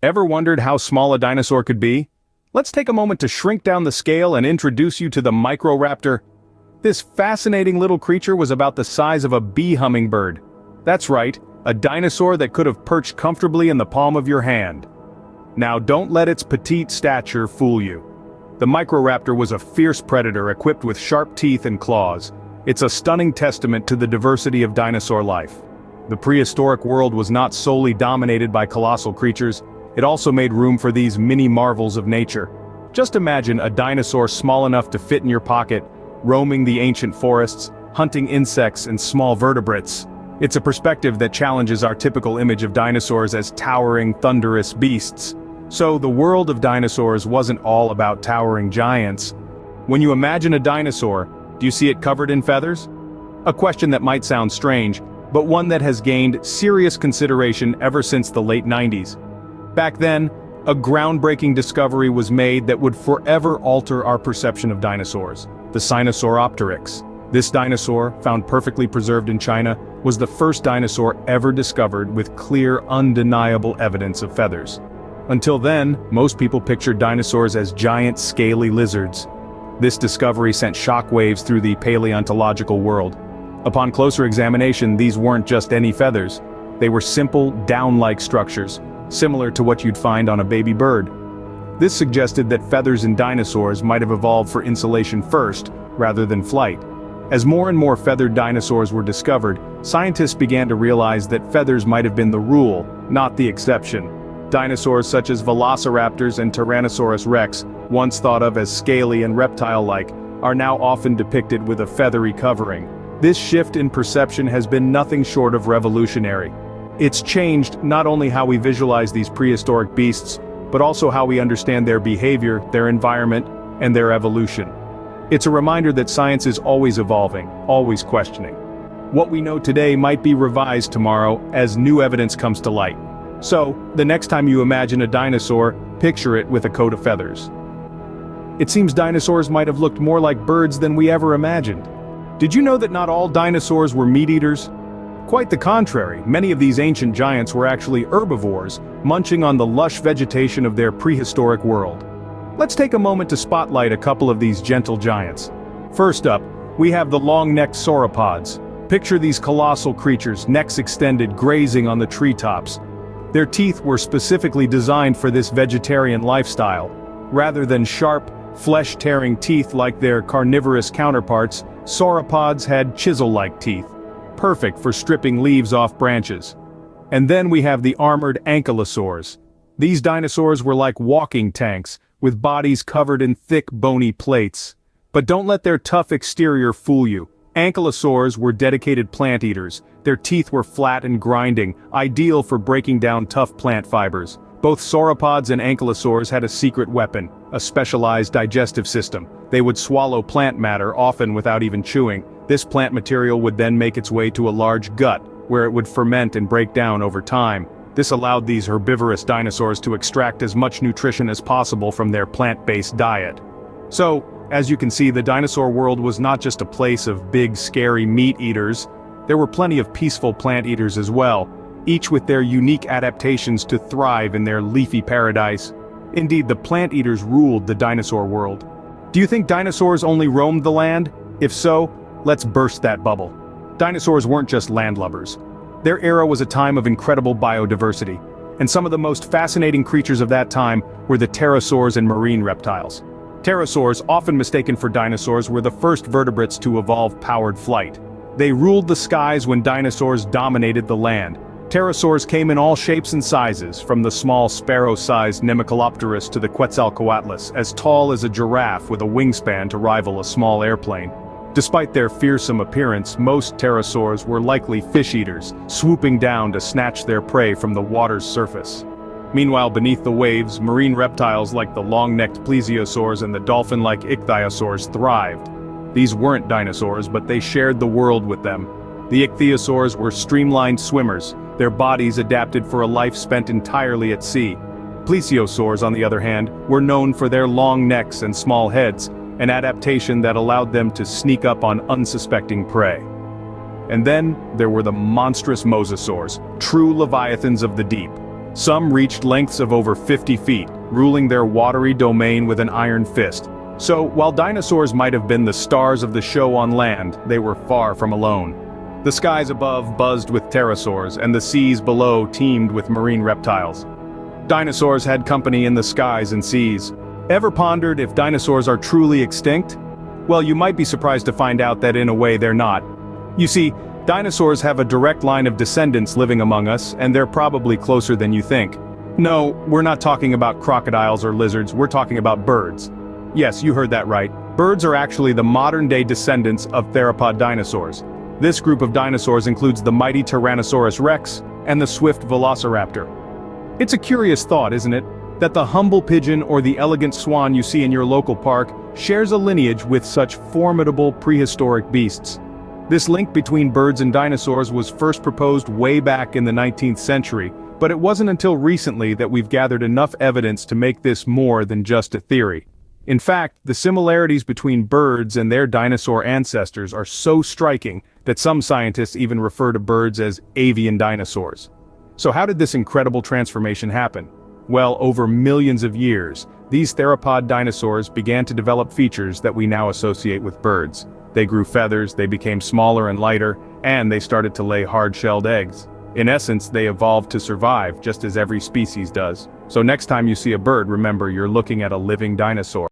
Ever wondered how small a dinosaur could be? Let's take a moment to shrink down the scale and introduce you to the Microraptor. This fascinating little creature was about the size of a bee hummingbird. That's right, a dinosaur that could have perched comfortably in the palm of your hand. Now don't let its petite stature fool you. The Microraptor was a fierce predator equipped with sharp teeth and claws. It's a stunning testament to the diversity of dinosaur life. The prehistoric world was not solely dominated by colossal creatures, it also made room for these mini marvels of nature. Just imagine a dinosaur small enough to fit in your pocket, roaming the ancient forests, hunting insects and small vertebrates. It's a perspective that challenges our typical image of dinosaurs as towering, thunderous beasts. So the world of dinosaurs wasn't all about towering giants. When you imagine a dinosaur, do you see it covered in feathers? A question that might sound strange, but one that has gained serious consideration ever since the late 90s. Back then, a groundbreaking discovery was made that would forever alter our perception of dinosaurs: the Sinosauropteryx. This dinosaur, found perfectly preserved in China, was the first dinosaur ever discovered with clear, undeniable evidence of feathers. Until then, most people pictured dinosaurs as giant, scaly lizards. This discovery sent shockwaves through the paleontological world. Upon closer examination, these weren't just any feathers. They were simple, down-like structures, similar to what you'd find on a baby bird. This suggested that feathers in dinosaurs might have evolved for insulation first, rather than flight. As more and more feathered dinosaurs were discovered, scientists began to realize that feathers might have been the rule, not the exception. Dinosaurs such as velociraptors and Tyrannosaurus rex, once thought of as scaly and reptile-like, are now often depicted with a feathery covering. This shift in perception has been nothing short of revolutionary. It's changed not only how we visualize these prehistoric beasts, but also how we understand their behavior, their environment, and their evolution. It's a reminder that science is always evolving, always questioning. What we know today might be revised tomorrow as new evidence comes to light. So, the next time you imagine a dinosaur, picture it with a coat of feathers. It seems dinosaurs might have looked more like birds than we ever imagined. Did you know that not all dinosaurs were meat-eaters? Quite the contrary, many of these ancient giants were actually herbivores, munching on the lush vegetation of their prehistoric world. Let's take a moment to spotlight a couple of these gentle giants. First up, we have the long-necked sauropods. Picture these colossal creatures, necks extended, grazing on the treetops. Their teeth were specifically designed for this vegetarian lifestyle. Rather than sharp, flesh-tearing teeth like their carnivorous counterparts, sauropods had chisel-like teeth, perfect for stripping leaves off branches. And then we have the armored ankylosaurs. These dinosaurs were like walking tanks, with bodies covered in thick bony plates. But don't let their tough exterior fool you. Ankylosaurs were dedicated plant eaters. Their teeth were flat and grinding, ideal for breaking down tough plant fibers. Both sauropods and ankylosaurs had a secret weapon, a specialized digestive system. They would swallow plant matter, often without even chewing. This plant material would then make its way to a large gut, where it would ferment and break down over time. This allowed these herbivorous dinosaurs to extract as much nutrition as possible from their plant-based diet. So, as you can see, the dinosaur world was not just a place of big, scary meat-eaters. There were plenty of peaceful plant-eaters as well, each with their unique adaptations to thrive in their leafy paradise. Indeed, the plant-eaters ruled the dinosaur world. Do you think dinosaurs only roamed the land? If so, let's burst that bubble. Dinosaurs weren't just landlubbers. Their era was a time of incredible biodiversity, and some of the most fascinating creatures of that time were the pterosaurs and marine reptiles. Pterosaurs, often mistaken for dinosaurs, were the first vertebrates to evolve powered flight. They ruled the skies when dinosaurs dominated the land. Pterosaurs came in all shapes and sizes, from the small sparrow-sized Nemacolopterus to the Quetzalcoatlus, as tall as a giraffe with a wingspan to rival a small airplane. Despite their fearsome appearance, most pterosaurs were likely fish-eaters, swooping down to snatch their prey from the water's surface. Meanwhile, beneath the waves, marine reptiles like the long-necked plesiosaurs and the dolphin-like ichthyosaurs thrived. These weren't dinosaurs, but they shared the world with them. The ichthyosaurs were streamlined swimmers, their bodies adapted for a life spent entirely at sea. Plesiosaurs, on the other hand, were known for their long necks and small heads, an adaptation that allowed them to sneak up on unsuspecting prey. And then, there were the monstrous mosasaurs, true leviathans of the deep. Some reached lengths of over 50 feet, ruling their watery domain with an iron fist. So, while dinosaurs might have been the stars of the show on land, they were far from alone. The skies above buzzed with pterosaurs, and the seas below teemed with marine reptiles. Dinosaurs had company in the skies and seas. Ever pondered if dinosaurs are truly extinct? Well, you might be surprised to find out that in a way they're not. You see, dinosaurs have a direct line of descendants living among us, and they're probably closer than you think. No, we're not talking about crocodiles or lizards, we're talking about birds. Yes, you heard that right. Birds are actually the modern-day descendants of theropod dinosaurs. This group of dinosaurs includes the mighty Tyrannosaurus rex and the swift velociraptor. It's a curious thought, isn't it? That the humble pigeon or the elegant swan you see in your local park shares a lineage with such formidable prehistoric beasts. This link between birds and dinosaurs was first proposed way back in the 19th century, but it wasn't until recently that we've gathered enough evidence to make this more than just a theory. In fact, the similarities between birds and their dinosaur ancestors are so striking that some scientists even refer to birds as avian dinosaurs. So how did this incredible transformation happen? Well, over millions of years, these theropod dinosaurs began to develop features that we now associate with birds. They grew feathers, they became smaller and lighter, and they started to lay hard-shelled eggs. In essence, they evolved to survive, just as every species does. So next time you see a bird, remember you're looking at a living dinosaur.